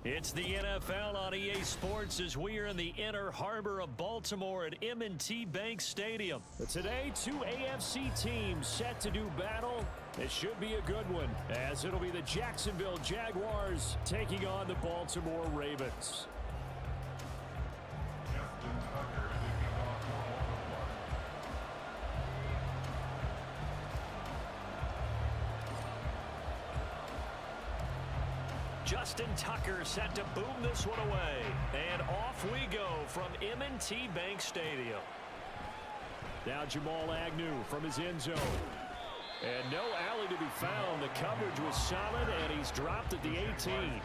It's the NFL on EA Sports as we are in the inner harbor of Baltimore at M&T Bank Stadium. But today, two AFC teams set to do battle. It should be a good one, as it'll be the Jacksonville Jaguars taking on the Baltimore Ravens. Justin Tucker set to boom this one away. And off we go from M&T Bank Stadium. Now Jamal Agnew from his end zone. And no alley to be found. The coverage was solid, and he's dropped at the 18.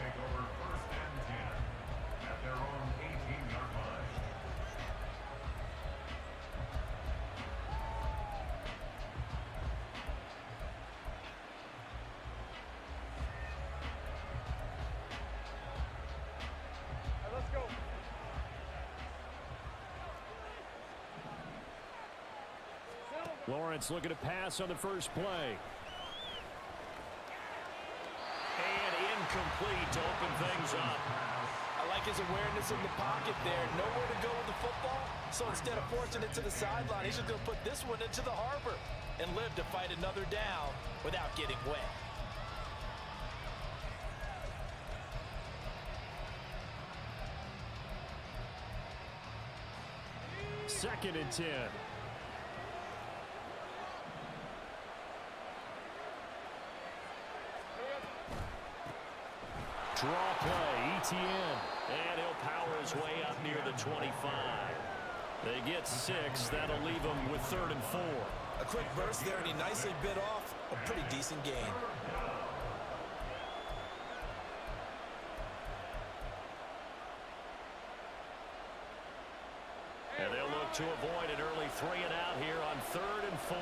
Lawrence looking to pass on the first play. And incomplete to open things up. I like his awareness in the pocket there. Nowhere to go with the football. So instead of forcing it to the sideline, he's just going to put this one into the harbor and live to fight another down without getting wet. Second and 10. Draw play, ETN, and he'll power his way up near the 25. They get 6. That'll leave them with 3rd and 4. A quick burst there, and he nicely bit off a pretty decent gain. And they'll look to avoid an early 3 and out here on 3rd and 4.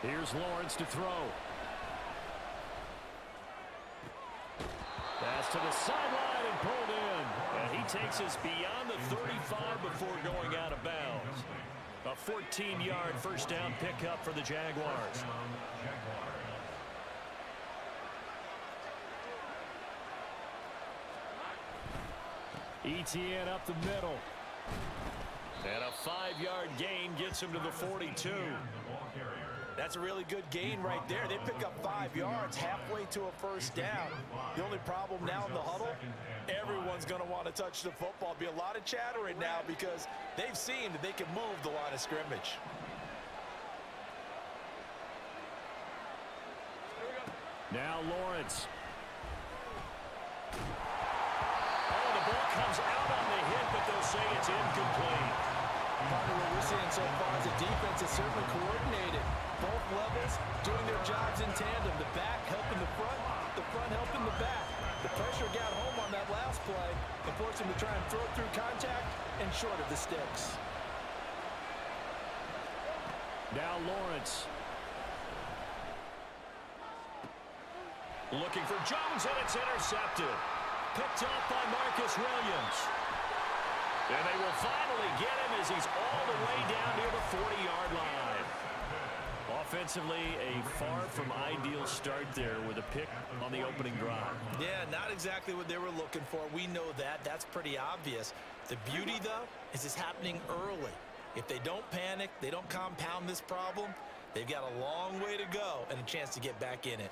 Here's Lawrence to throw. Pass to the sideline and pulled in. And he takes us beyond the 35 before going out of bounds. A 14-yard first down pickup for the Jaguars. ETN up the middle. And a 5-yard gain gets him to the 42. That's a really good gain right there. They pick up 5 yards halfway to a first down. The only problem now in the huddle, everyone's going to want to touch the football. Be a lot of chattering now because they've seen that they can move the line of scrimmage. Now Lawrence. Oh, the ball comes out on the hit, but they'll say it's incomplete. Partner, what we're seeing so far is the defense is certainly coordinated. Both levels doing their jobs in tandem. The back helping the front helping the back. The pressure got home on that last play and forced him to try and throw through contact and short of the sticks. Now Lawrence. Looking for Jones, and it's intercepted. Picked up by Marcus Williams. And they will finally get him as he's all the way down near the 40-yard line. Offensively, a far from ideal start there with a pick on the opening drive. Yeah, not exactly what they were looking for. We know that. That's pretty obvious. The beauty, though, is it's happening early. If they don't panic, they don't compound this problem, they've got a long way to go and a chance to get back in it.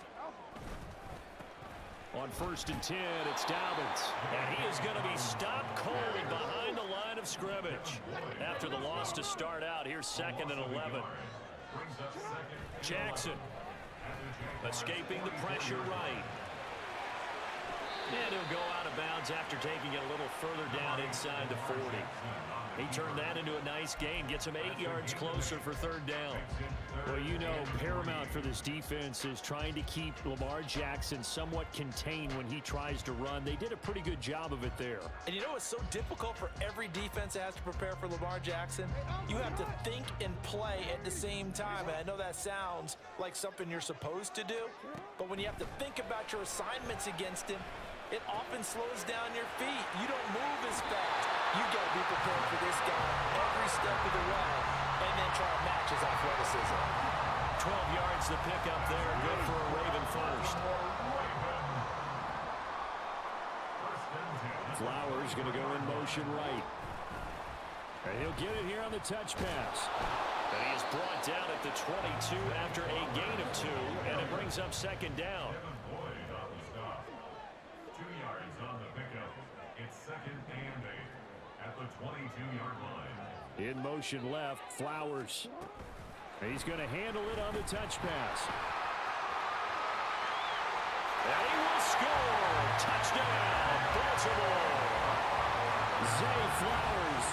On 1st and 10, it's Dobbins. And he is going to be stopped cold behind the line of scrimmage. After the loss to start out, here's 2nd and 11. Jackson escaping the pressure right. And he'll go out of bounds after taking it a little further down inside the 40. He turned that into a nice gain, gets him 8 yards closer for 3rd down. Well, you know, paramount for this defense is trying to keep Lamar Jackson somewhat contained when he tries to run. They did a pretty good job of it there. And you know it's so difficult for every defense that has to prepare for Lamar Jackson? You have to think and play at the same time. And I know that sounds like something you're supposed to do, but when you have to think about your assignments against him, it often slows down your feet. You don't move as fast. You've got to be prepared for this guy every step of the way and then try to match his athleticism. 12 yards to pick up there. Good for a Raven first. Flowers going to go in motion right. And he'll get it here on the touch pass. And he is brought down at the 22 after a gain of 2, and it brings up second down. 2 yards on the pickup. It's second and 8 at the 22-yard line. In motion left, Flowers. And he's going to handle it on the touch pass. And he will score! Touchdown, Baltimore! Zay Flowers,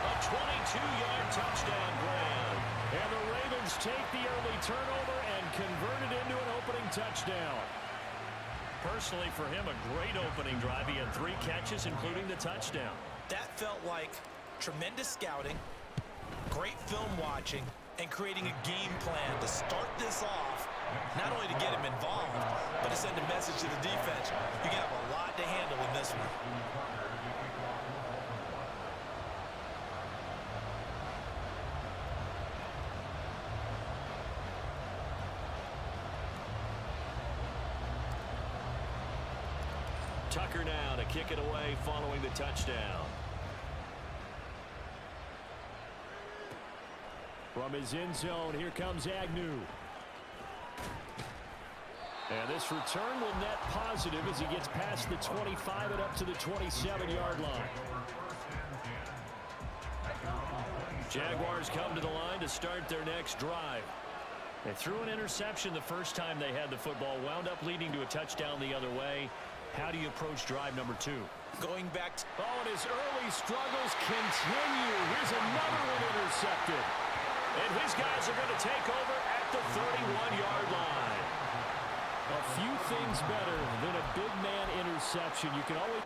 a 22-yard touchdown grab. And the Ravens take the early turnover and convert it into an opening touchdown. Personally, for him, a great opening drive. He had 3 catches, including the touchdown. That felt like tremendous scouting, great film watching, and creating a game plan to start this off, not only to get him involved, but to send a message to the defense. You have a lot to handle in this one. Tucker now to kick it away following the touchdown. From his end zone, here comes Agnew. And this return will net positive as he gets past the 25 and up to the 27-yard line. Jaguars come to the line to start their next drive. They threw an interception the first time they had the football, wound up leading to a touchdown the other way. How do you approach drive number 2? Going back to... Oh, and his early struggles continue. Here's another one intercepted. And his guys are going to take over at the 31-yard line. A few things better than a big man interception. You can always...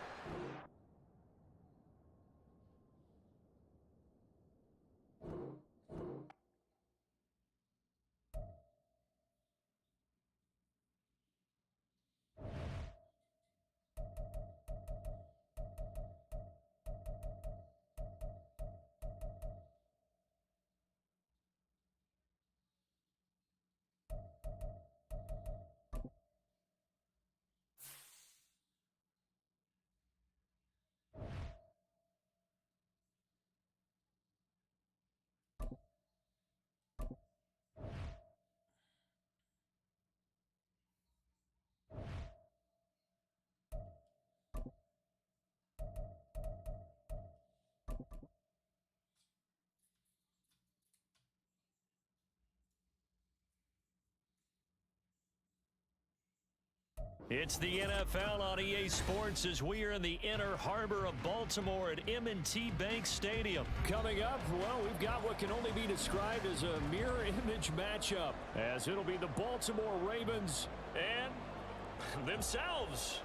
It's the NFL on EA Sports as we are in the inner harbor of Baltimore at M&T Bank Stadium. Coming up, well, we've got what can only be described as a mirror image matchup, as it'll be the Baltimore Ravens and themselves.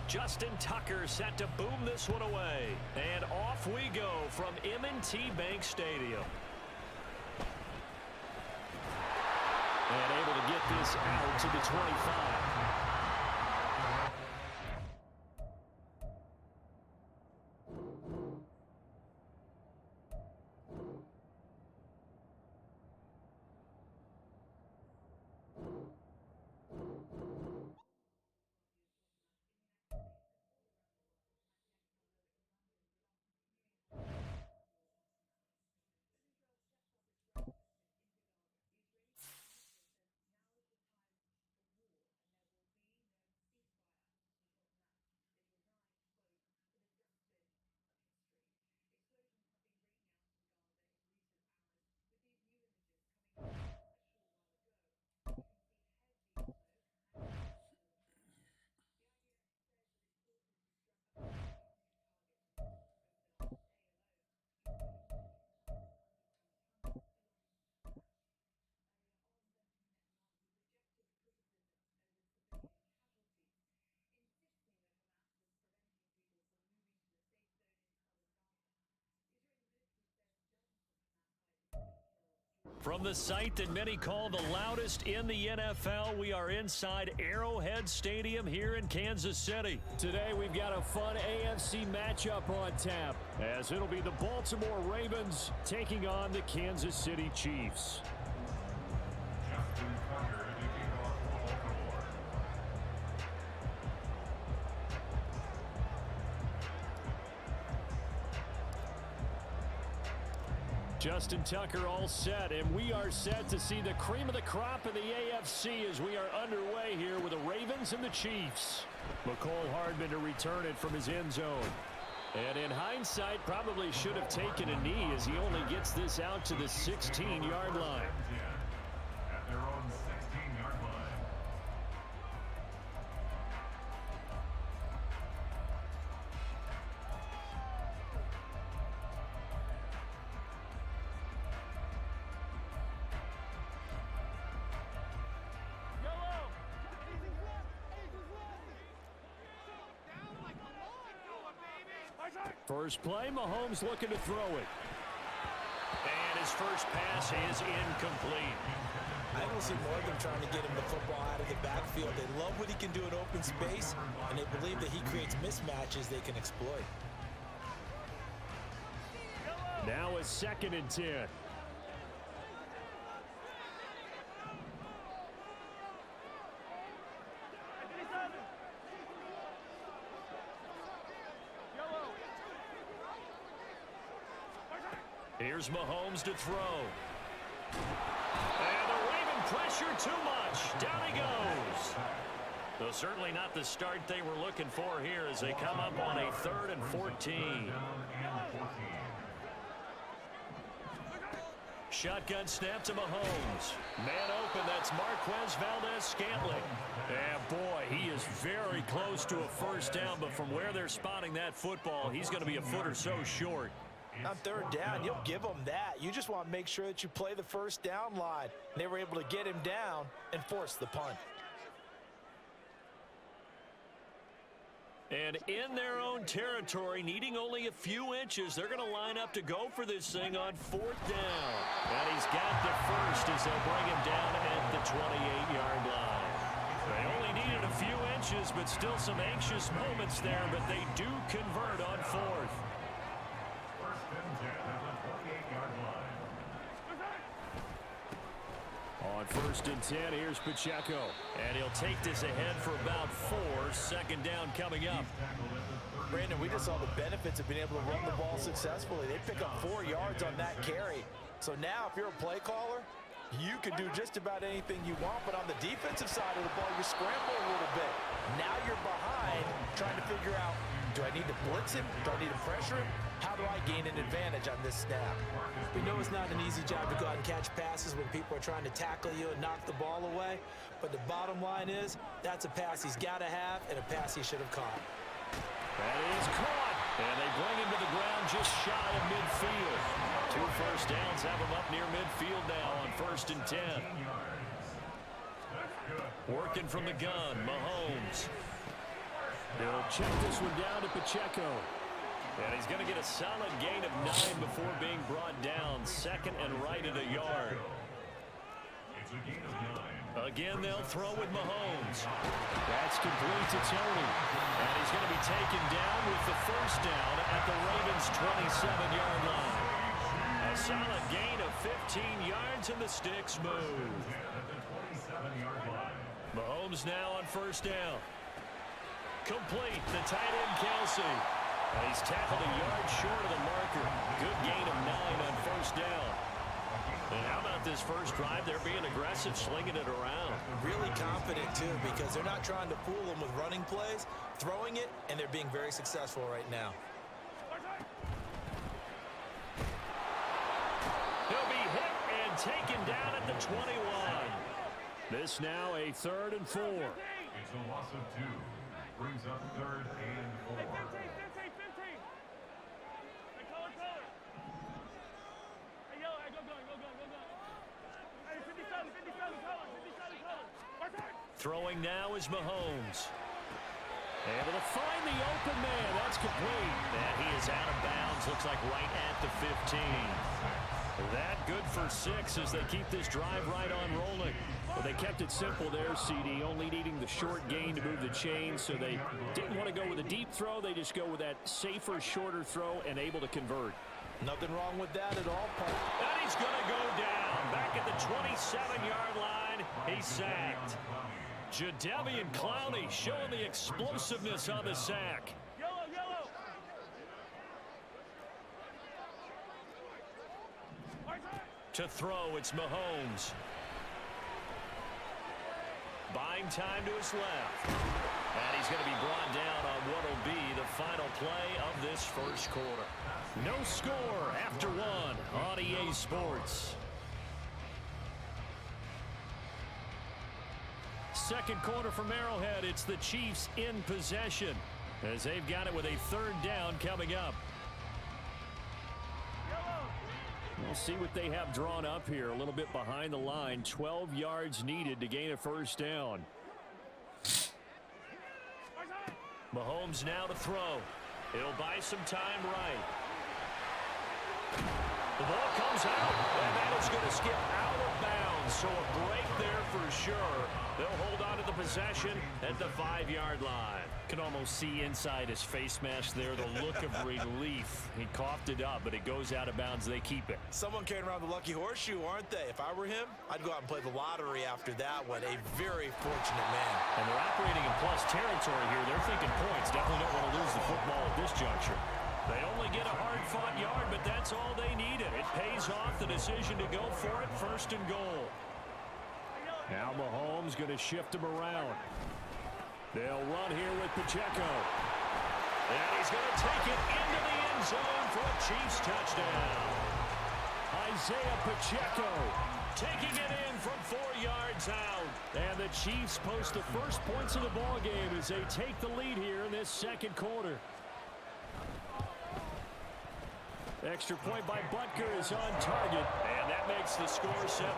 Justin Tucker set to boom this one away. And off we go from M&T Bank Stadium. And able to get this out to the 25. From the site that many call the loudest in the NFL, we are inside Arrowhead Stadium here in Kansas City. Today, we've got a fun AFC matchup on tap, as it'll be the Baltimore Ravens taking on the Kansas City Chiefs. Justin Tucker all set, and we are set to see the cream of the crop in the AFC as we are underway here with the Ravens and the Chiefs. McCole Hardman to return it from his end zone. And in hindsight, probably should have taken a knee as he only gets this out to the 16-yard line. At their own 16-yard line. First play, Mahomes looking to throw it. And his first pass is incomplete. I don't see more of them trying to get him the football out of the backfield. They love what he can do in open space, and they believe that he creates mismatches they can exploit. Now a 2nd and 10. Here's Mahomes to throw. And the Raven pressure too much. Down he goes. Well, certainly not the start they were looking for here as they come up on a 3rd and 14. Shotgun snap to Mahomes. Man open, that's Marquez Valdez-Scantling. And boy, he is very close to a first down, but from where they're spotting that football, he's going to be a foot or so short. On 3rd down, you'll give them that. You just want to make sure that you play the first down line. They were able to get him down and force the punt. And in their own territory, needing only a few inches, they're going to line up to go for this thing on 4th down. And he's got the first as they'll bring him down at the 28-yard line. They only needed a few inches, but still some anxious moments there, but they do convert on 4th. On 1st and 10, here's Pacheco. And he'll take this ahead for about 4. 2nd down coming up. Brandon, we just saw the benefits of being able to run the ball successfully. They pick up 4 yards on that carry. So now if you're a play caller, you can do just about anything you want. But on the defensive side of the ball, you scramble a little bit. Now you're behind trying to figure out, do I need to blitz him? Do I need to pressure him? How do I gain an advantage on this snap? We know it's not an easy job to go out and catch passes when people are trying to tackle you and knock the ball away. But the bottom line is, that's a pass he's got to have and a pass he should have caught. That is caught. And they bring him to the ground just shy of midfield. 2 first downs have him up near midfield now on 1st and 10. Working from the gun, Mahomes. They'll check this one down to Pacheco. And he's going to get a solid gain of 9 before being brought down. 2nd and right at a yard. Again, they'll throw with Mahomes. That's complete to Tony. And he's going to be taken down with the first down at the Ravens' 27-yard line. A solid gain of 15 yards, and the sticks move. Mahomes now on 1st down. Complete, the tight end Kelsey. And he's tackled a yard short of the marker. Good gain of 9 on 1st down. And how about this first drive? They're being aggressive, slinging it around. Really confident, too, because they're not trying to fool them with running plays, throwing it, and they're being very successful right now. He'll be hit and taken down at the 21. This now a 3rd and 4. It's a loss of 2. Brings up 3rd and 4. Throwing now is Mahomes. Able to find the open man. That's complete. And he is out of bounds. Looks like right at the 15. That good for 6 as they keep this drive right on rolling. Well, they kept it simple there, CD, only needing the short gain to move the chains, so they didn't want to go with a deep throw. They just go with that safer, shorter throw and able to convert. Nothing wrong with that at all, Paul. And he's going to go down. Back at the 27-yard line, he's sacked. Jadeveon Clowney showing the explosiveness on the sack. To throw, it's Mahomes. Buying time to his left. And he's going to be brought down on what will be the final play of this first quarter. No score after 1 on EA Sports. Second quarter from Arrowhead. It's the Chiefs in possession as they've got it with a 3rd down coming up. We'll see what they have drawn up here. A little bit behind the line. 12 yards needed to gain a 1st down. Mahomes now to throw. He'll buy some time right. The ball comes out, and that is going to skip out of bounds. So a break there for sure. They'll hold on to the possession at the 5-yard line. Can almost see inside his face mask there the look of relief. He coughed it up, but it goes out of bounds. They keep it. Someone carrying around the lucky horseshoe, aren't they? If I were him, I'd go out and play the lottery after that one. A very fortunate man. And they're operating in plus territory here. They're thinking points. Definitely don't want to lose the football at this juncture. They only get a hard-fought yard, but that's all they needed. It pays off the decision to go for it, 1st and goal. Now Mahomes going to shift him around. They'll run here with Pacheco. And he's going to take it into the end zone for a Chiefs touchdown. Isaiah Pacheco taking it in from 4 yards out. And the Chiefs post the first points of the ball game as they take the lead here in this second quarter. Extra point by Butker is on target, and that makes the score 7-0.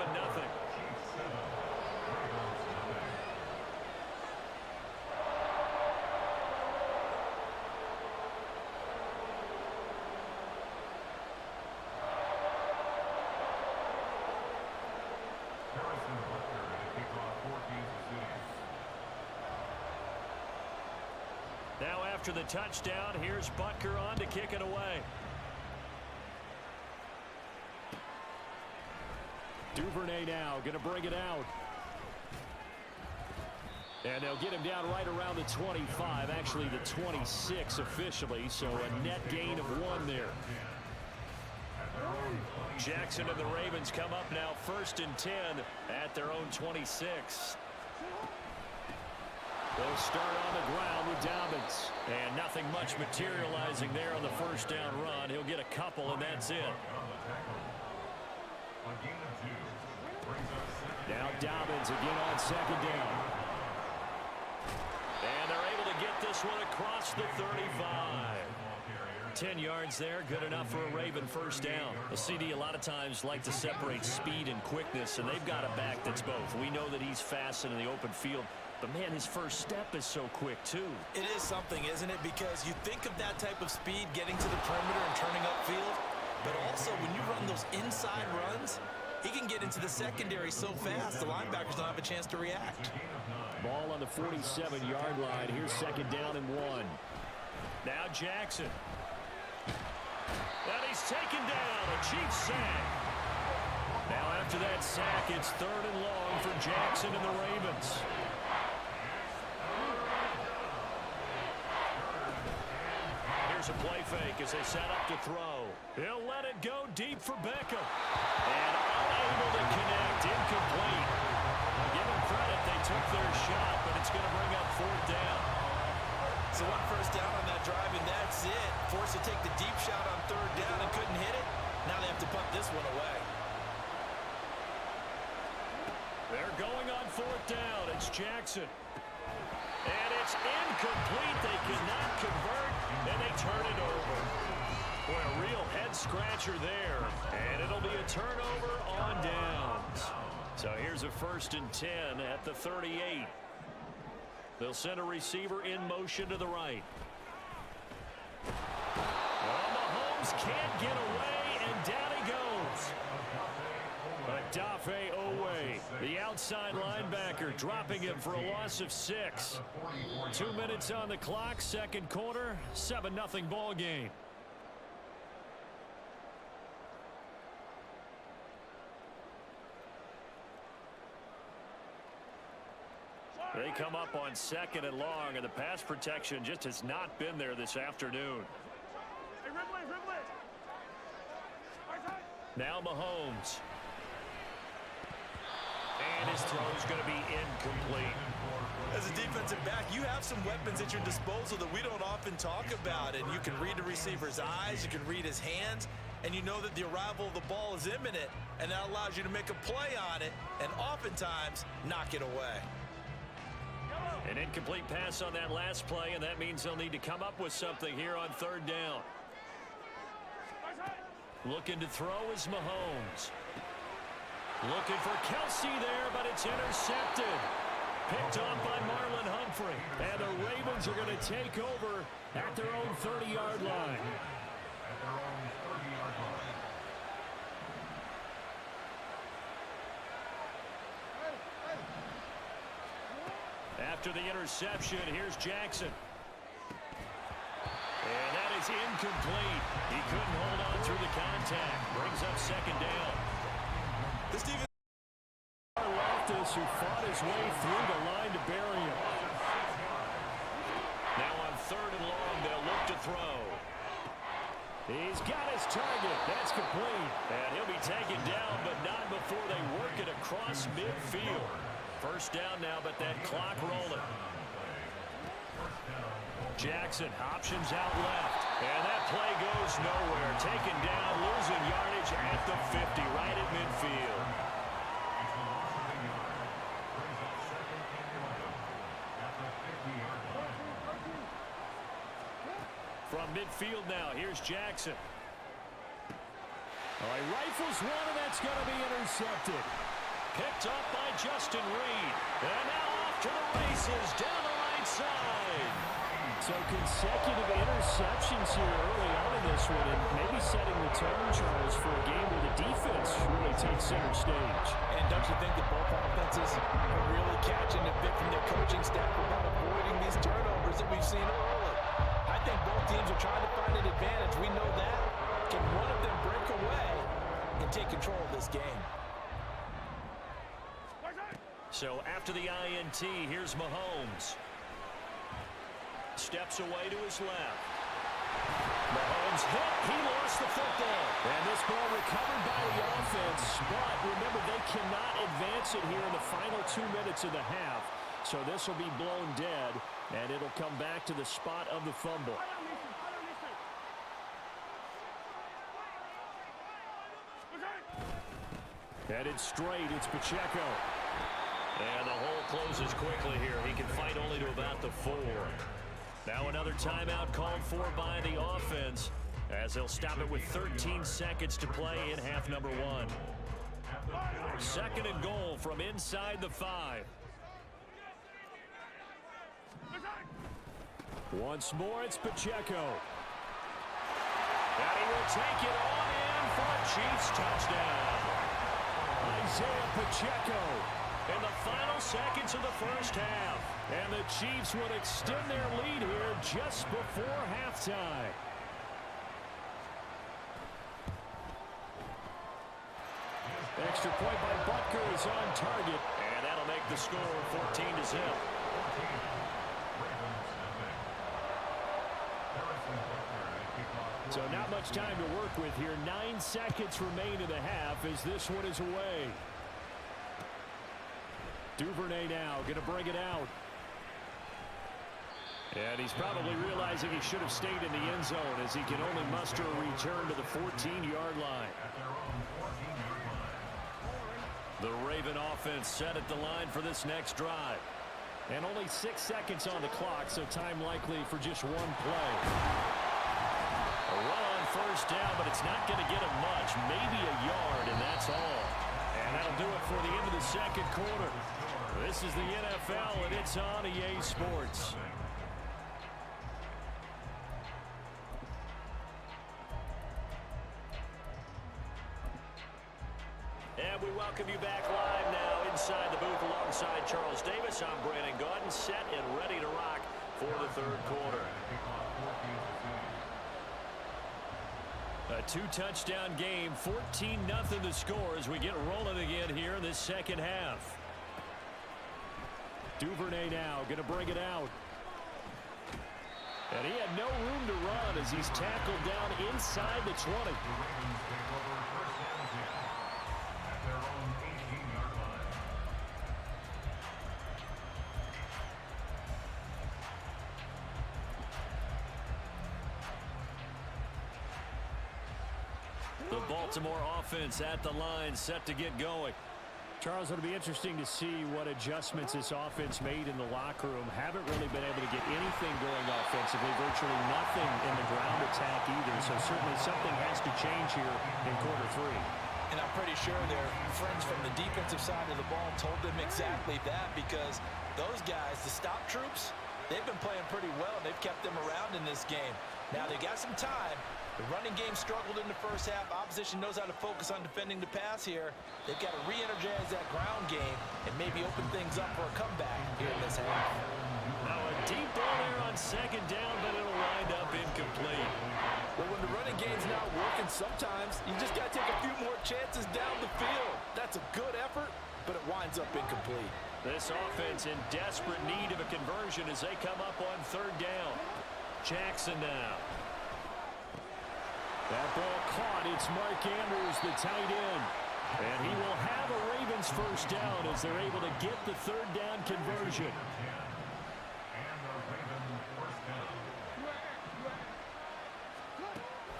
Now after the touchdown, here's Butker on to kick it away. Duvernay now going to bring it out. And they'll get him down right around the 25, actually the 26 officially, so a net gain of 1 there. Jackson and the Ravens come up now 1st and 10 at their own 26. They'll start on the ground with Dobbins. And nothing much materializing there on the 1st down run. He'll get a couple, and that's it. Now Dobbins again on 2nd down. And they're able to get this one across the 35. 10 yards there, good enough for a Raven 1st down. A CD a lot of times like to separate speed and quickness, and they've got a back that's both. We know that he's fast in the open field, but man, his first step is so quick too. It is something, isn't it? Because you think of that type of speed getting to the perimeter and turning upfield, but also when you run those inside runs, he can get into the secondary so fast, the linebackers don't have a chance to react. Ball on the 47-yard line. Here's 2nd down and 1. Now Jackson. And he's taken down. A Chiefs sack. Now after that sack, it's 3rd and long for Jackson and the Ravens. Here's a play fake as they set up to throw. He'll let it go deep for Beckham. And unable to connect, incomplete. I'll give them credit, they took their shot, but it's going to bring up 4th down. So 1 first down on that drive, and that's it. Forced to take the deep shot on 3rd down and couldn't hit it. Now they have to punt this one away. They're going on 4th down. It's Jackson. And it's incomplete. They cannot convert, and they turn it over. Boy, a real head-scratcher there. And it'll be a turnover on downs. So here's a 1st and 10 at the 38. They'll send a receiver in motion to the right. Well, Mahomes can't get away, and down he goes. Adafe Owe, the outside linebacker, dropping him for a loss of 6. 2 minutes on the clock, second quarter, 7-0 ball game. They come up on 2nd and long, and the pass protection just has not been there this afternoon. Now Mahomes. And his throw is going to be incomplete. As a defensive back, you have some weapons at your disposal that we don't often talk about. And you can read the receiver's eyes, you can read his hands, and you know that the arrival of the ball is imminent, and that allows you to make a play on it and oftentimes knock it away. An incomplete pass on that last play, and that means they'll need to come up with something here on 3rd down. Looking to throw is Mahomes. Looking for Kelsey there, but it's intercepted. Picked off by Marlon Humphrey. And the Ravens are going to take over at their own 30-yard line. After the interception, here's Jackson. And that is incomplete. He couldn't hold on through the contact. Brings up 2nd down. This defense who fought his way through the line to bury him. Now on 3rd and long, they'll look to throw. He's got his target. That's complete. And he'll be taken down, but not before they work it across midfield. First down now, but that clock rolling. Jackson options out left. And that play goes nowhere. Taken down, losing yardage at the 50, right at midfield. From midfield now, here's Jackson. All right, rifles one, and that's going to be intercepted. Picked up by Justin Reed. And now off to the races down the right side. So consecutive interceptions here early on in this one, and maybe setting the tone, Charles, for a game where the defense really takes center stage. And don't you think that both offenses are really catching a bit from their coaching staff about avoiding these turnovers that we've seen early? I think both teams are trying to find an advantage. We know that. Can one of them break away and take control of this game? So after the INT, here's Mahomes. Steps away to his left. Mahomes hit. He lost the football. And this ball recovered by the offense. But remember, they cannot advance it here in the final 2 minutes of the half. So this will be blown dead, and it'll come back to the spot of the fumble. Headed straight, it's Pacheco. And the hole closes quickly here. He can fight only to about the 4. Now another timeout called for by the offense, as they'll stop it with 13 seconds to play in half number 1. 2nd and goal from inside the 5. Once more, it's Pacheco. And he will take it on in for a Chiefs touchdown. Isaiah Pacheco in the final seconds of the first half. And the Chiefs would extend their lead here just before halftime. Extra point by Butker is on target. And that'll make the score 14-0. So not much time to work with here. 9 seconds remain in the half as this one is away. Duvernay now going to bring it out. And he's probably realizing he should have stayed in the end zone as he can only muster a return to the 14-yard line. The Raven offense set at the line for this next drive. And only 6 seconds on the clock, so time likely for just one play. A run on first down, but it's not going to get him much. Maybe a yard, and that's all. And that'll do it for the end of the second quarter. This is the NFL, and it's on EA Sports. We welcome you back live now inside the booth alongside Charles Davis. I'm Brandon Gaudin, set and ready to rock for the third quarter. A two-touchdown game, 14-0 the score as we get rolling again here in this second half. Duvernay now going to bring it out. And he had no room to run as he's tackled down inside the 20. The Baltimore offense at the line, set to get going. Charles, it'll be interesting to see what adjustments this offense made in the locker room. Haven't really been able to get anything going offensively, virtually nothing in the ground attack either. So certainly something has to change here in quarter three. And I'm pretty sure their friends from the defensive side of the ball told them exactly that, because those guys, the stop troops, they've been playing pretty well, and they've kept them around in this game. Now they got some time. The running game struggled in the first half. Opposition knows how to focus on defending the pass here. They've got to re-energize that ground game and maybe open things up for a comeback here in this half. Now a deep ball there on second down, but it'll wind up incomplete. Well, when the running game's not working, sometimes you just got to take a few more chances down the field. That's a good effort, but it winds up incomplete. This offense in desperate need of a conversion as they come up on third down. Jackson now. That ball caught. It's Mark Andrews, the tight end. And he will have a Ravens first down as they're able to get the third down conversion.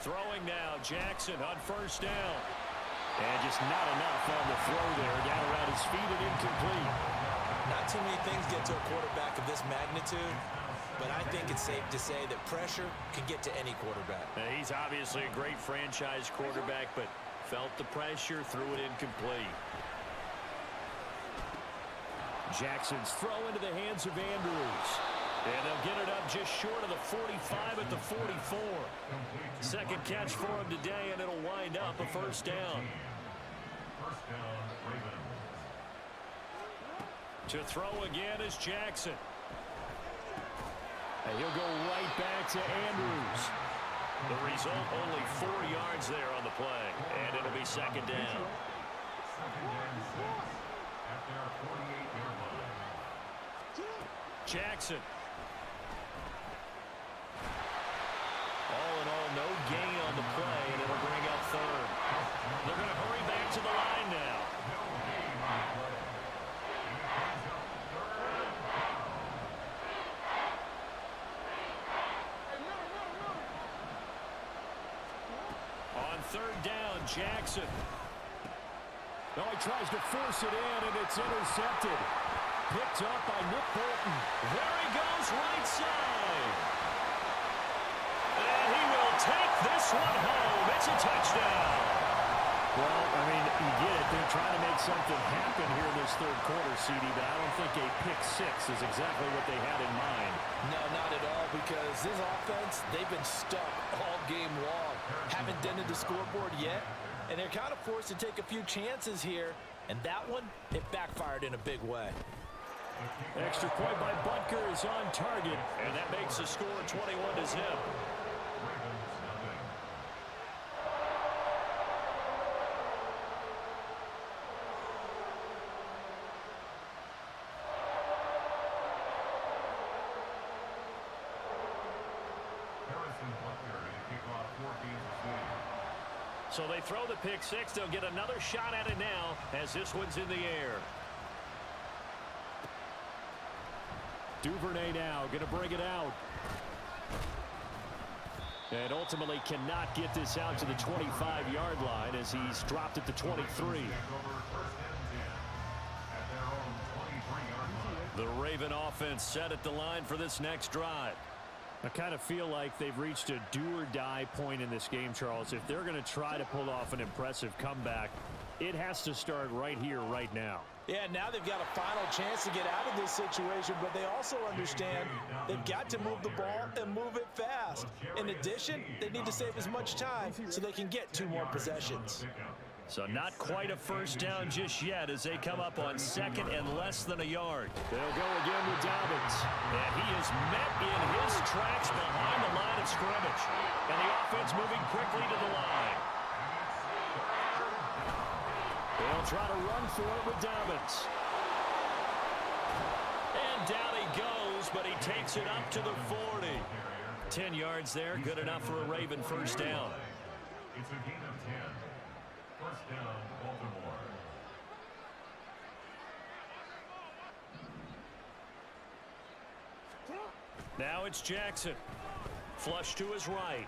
Throwing now, Jackson on first down. And just not enough on the throw there. Down around his feet and incomplete. Not too many things get to a quarterback of this magnitude, but I think it's safe to say that pressure can get to any quarterback. He's obviously a great franchise quarterback, but felt the pressure, threw it incomplete. Jackson's throw into the hands of Andrews. And they'll get it up just short of the 45 at the 44. Second catch for him today, and it'll wind up a first down. First down, Ravens. To throw again is Jackson. And he'll go right back to Andrews. The result, only 4 yards there on the play. And it'll be second down. Second and 6 at their 48-yard line. Jackson. All in all, no gain on the play, and it'll bring up third. They're going to hurry back to the line now. On third down, Jackson. No, he tries to force it in, and it's intercepted. Picked up by Nick Bolton. There he goes, right side. And he will take this one home. It's a touchdown. Well, I mean, you get it. They're trying to make something happen here in this third quarter, CD, but I don't think a pick six is exactly what they had in mind. No, not at all, because this offense, they've been stuck all game long. Haven't dented the scoreboard yet, and they're kind of forced to take a few chances here, and that one, it backfired in a big way. Extra point by Butker is on target, and that makes the score 21-0. So they throw the pick six. They'll get another shot at it now as this one's in the air. Duvernay now going to bring it out. And ultimately cannot get this out to the 25-yard line as he's dropped at the 23. The Raven offense set at the line for this next drive. I kind of feel like they've reached a do-or-die point in this game, Charles. If they're going to try to pull off an impressive comeback, it has to start right here, right now. Yeah, now they've got a final chance to get out of this situation, but they also understand they've got to move the ball and move it fast. In addition, they need to save as much time so they can get 2 more possessions. So not quite a first down just yet as they come up on second and less than a yard. They'll go again with Dobbins. And he is met in his tracks behind the line of scrimmage. And the offense moving quickly to the line. They'll try to run for it with Dobbins. And down he goes, but he takes it up to the 40. 10 yards there, good enough for a Raven first down. It's a gain of 10. First down, Baltimore. Now it's Jackson. Flush to his right.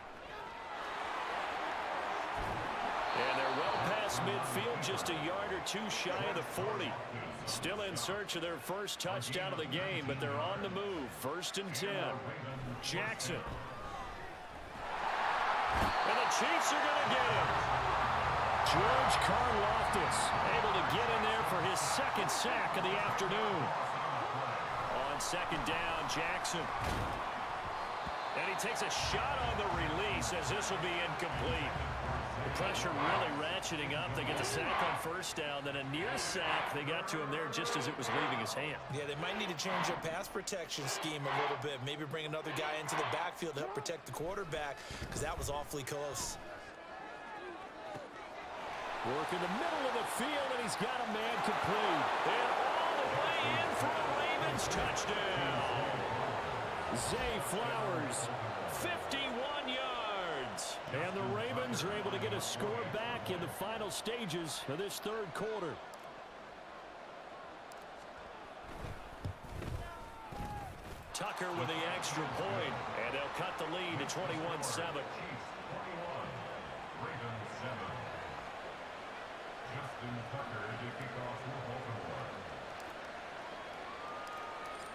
And they're well past midfield, just a yard or two shy of the 40. Still in search of their first touchdown of the game, but they're on the move. First and 10. Jackson. And the Chiefs are going to get him. George Karlaftis able to get in there for his second sack of the afternoon. On second down, Jackson. And he takes a shot on the release as this will be incomplete. The pressure really ratcheting up. They get the sack on first down. Then a near sack. They got to him there just as it was leaving his hand. Yeah, they might need to change their pass protection scheme a little bit. Maybe bring another guy into the backfield to help protect the quarterback because that was awfully close. Work in the middle of the field, and he's got a man complete. And all the way in for a Ravens touchdown. Zay Flowers, 51 yards. And the Ravens are able to get a score back in the final stages of this third quarter. Tucker with the extra point, and they'll cut the lead to 21-7.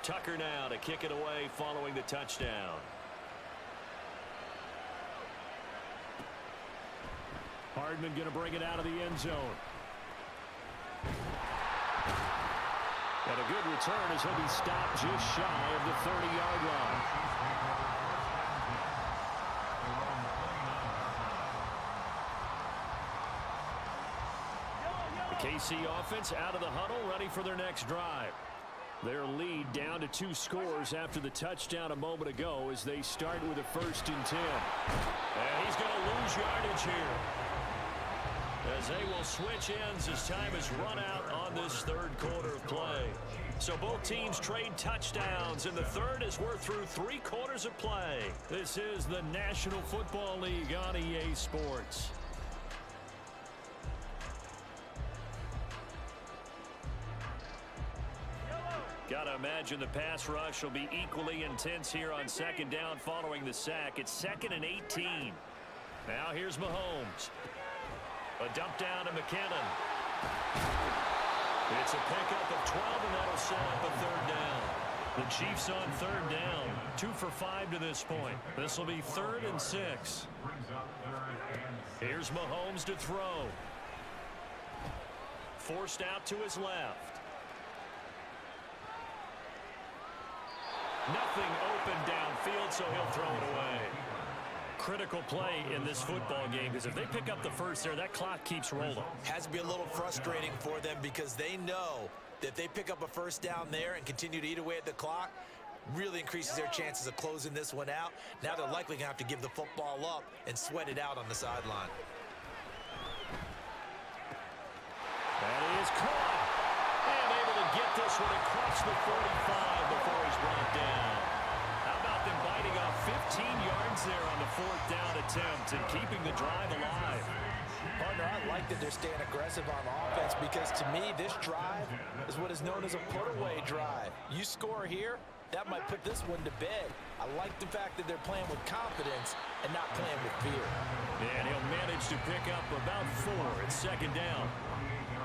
Tucker now to kick it away following the touchdown. Hardman going to bring it out of the end zone. And a good return as he'll be stopped just shy of the 30-yard line. The KC offense out of the huddle, ready for their next drive. Their lead down to 2 scores after the touchdown a moment ago as they start with a first and 10. And he's going to lose yardage here, as they will switch ends as time is run out on this third quarter of play. So both teams trade touchdowns, and the third as we're through 3 quarters of play. This is the National Football League on EA Sports. Gotta imagine the pass rush will be equally intense here on second down following the sack. It's 2nd and 18. Now here's Mahomes. A dump down to McKinnon. It's a pickup of 12, and that'll set up a third down. The Chiefs on third down. 2 for 5 to this point. This will be 3rd and 6. Here's Mahomes to throw. Forced out to his left. Nothing open downfield, so he'll throw it away. Critical play in this football game, because if they pick up the first there, that clock keeps rolling. Has to be a little frustrating for them because they know that if they pick up a first down there and continue to eat away at the clock, really increases their chances of closing this one out. Now they're likely going to have to give the football up and sweat it out on the sideline. That is caught. And able to get this one across the 45 before he's brought down. How about them biting off 15 yards there on the 4th down attempt and keeping the drive alive? Partner, I like that they're staying aggressive on offense because to me, this drive is what is known as a put-away drive. You score here, that might put this one to bed. I like the fact that they're playing with confidence and not playing with fear. And he'll manage to pick up about 4 at second down.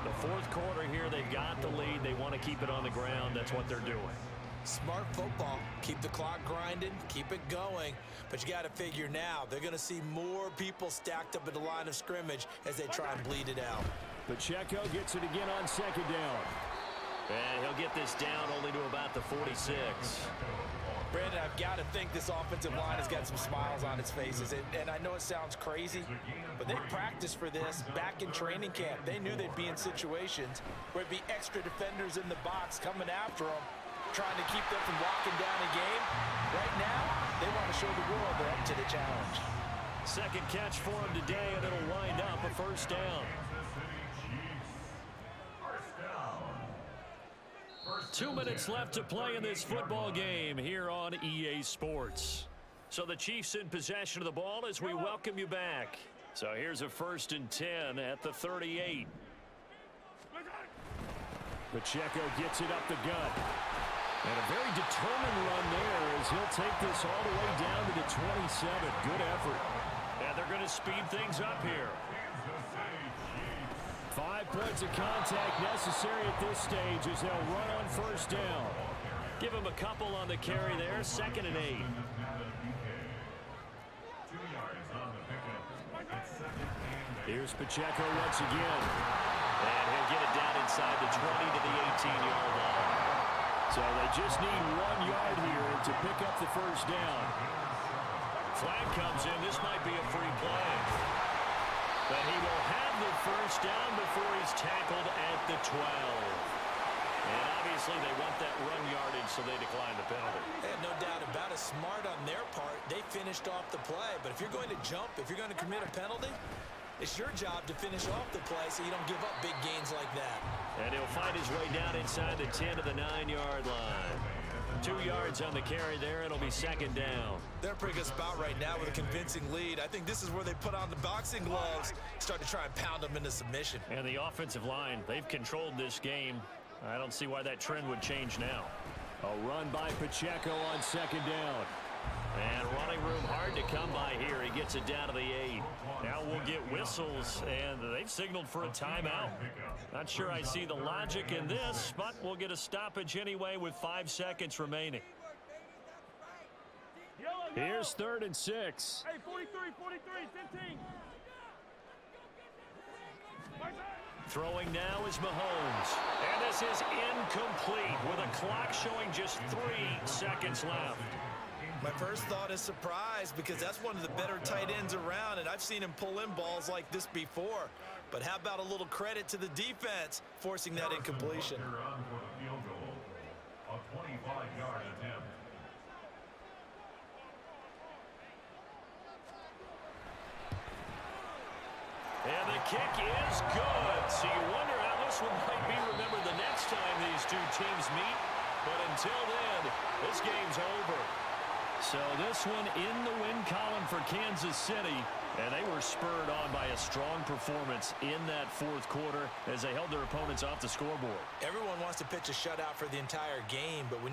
The 4th quarter here, they've got the lead. They want to keep it on the ground. That's what they're doing. Smart football. Keep the clock grinding. Keep it going. But you got to figure now, they're going to see more people stacked up at the line of scrimmage as they try and bleed it out. Pacheco gets it again on second down. And he'll get this down only to about the 46. Brandon, I've got to think this offensive line has got some smiles on its faces. And I know it sounds crazy, but they practiced for this back in training camp. They knew they'd be in situations where it'd be extra defenders in the box coming after them, trying to keep them from locking down a game. Right now, they want to show the world they're up to the challenge. Second catch for him today, and it'll wind up a first down. 2 minutes left to play in this football game here on EA Sports. So the Chiefs in possession of the ball as we welcome you back. So here's a 1st and 10 at the 38. Pacheco gets it up the gut. And a very determined run there as he'll take this all the way down to the 27. Good effort. And they're going to speed things up here. 5 points of contact necessary at this stage as they'll run on first down. Give him a couple on the carry there. 2nd and 8. Here's Pacheco once again. And he'll get it down inside the 20 to the 18-yard line. So they just need 1 yard here to pick up the first down. Flag comes in. This might be a free play. But he will have the first down before he's tackled at the 12. And obviously they want that run yardage, so they decline the penalty. No doubt about it. Smart on their part. They finished off the play. But if you're going to jump, if you're going to commit a penalty, it's your job to finish off the play so you don't give up big gains like that. And he'll find his way down inside the 10 to the 9-yard line. 2 yards on the carry there. It'll be 2nd down. They're a pretty good spot right now with a convincing lead. I think this is where they put on the boxing gloves, start to try and pound them into submission. And the offensive line, they've controlled this game. I don't see why that trend would change now. A run by Pacheco on 2nd down. And running room hard to come by here. He gets it down to the 8. Now we'll get whistles, and they've signaled for a timeout. Not sure I see the logic in this, but we'll get a stoppage anyway with 5 seconds remaining. Here's 3rd and 6. Hey, 43, 15. Throwing now is Mahomes. And this is incomplete with a clock showing just 3 seconds left. My first thought is surprise because that's one of the better tight ends around, and I've seen him pull in balls like this before. But how about a little credit to the defense forcing that incompletion? A 25-yard attempt. And the kick is good. So you wonder how this one might be remembered the next time these two teams meet. But until then, this game's over. So this one in the win column for Kansas City. And they were spurred on by a strong performance in that 4th quarter as they held their opponents off the scoreboard. Everyone wants to pitch a shutout for the entire game, but when